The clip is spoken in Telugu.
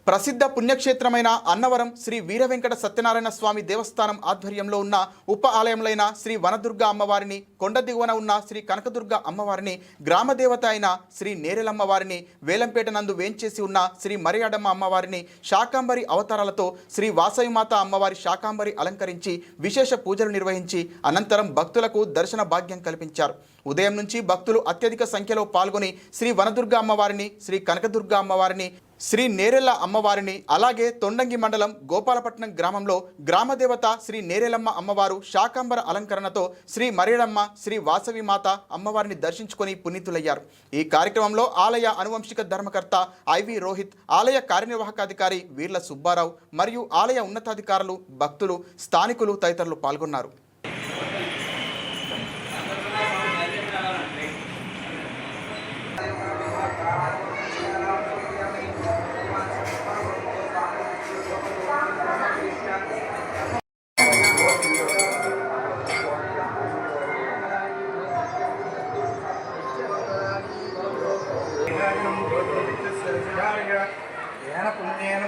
ప్రసిద్ధ పుణ్యక్షేత్రమైన అన్నవరం శ్రీ వీరవెంకట సత్యనారాయణ స్వామి దేవస్థానం ఆధ్వర్యంలో ఉన్న ఉప ఆలయములైన శ్రీ వనదుర్గ అమ్మవారిని, కొండ దిగువన ఉన్న శ్రీ కనకదుర్గ అమ్మవారిని, గ్రామదేవత అయిన శ్రీ నేరెలమ్మవారిని, వేలంపేట నందు వేంచేసి ఉన్న శ్రీ మరియాడమ్మ అమ్మవారిని శాకాంబరి అవతారాలతో శ్రీ వాసవిమాత అమ్మవారి శాకాంబరి అలంకరించి విశేష పూజలు నిర్వహించి అనంతరం భక్తులకు దర్శన భాగ్యం కల్పించారు. ఉదయం నుంచి భక్తులు అత్యధిక సంఖ్యలో పాల్గొని శ్రీ వనదుర్గ అమ్మవారిని, శ్రీ కనకదుర్గ అమ్మవారిని, శ్రీ నేరెళ్ల అమ్మవారిని, అలాగే తొండంగి మండలం గోపాలపట్నం గ్రామంలో గ్రామదేవత శ్రీ నేరెలమ్మ అమ్మవారు శాకాంబర అలంకరణతో శ్రీ మరియడమ్మ, శ్రీ వాసవిమాత అమ్మవారిని దర్శించుకొని పునీతులయ్యారు. ఈ కార్యక్రమంలో ఆలయ అనువంశిక ధర్మకర్త ఐవి రోహిత్, ఆలయ కార్యనిర్వాహకాధికారి వీర్ల సుబ్బారావు మరియు ఆలయ ఉన్నతాధికారులు, భక్తులు, స్థానికులు తదితరులు పాల్గొన్నారు. पुण्येन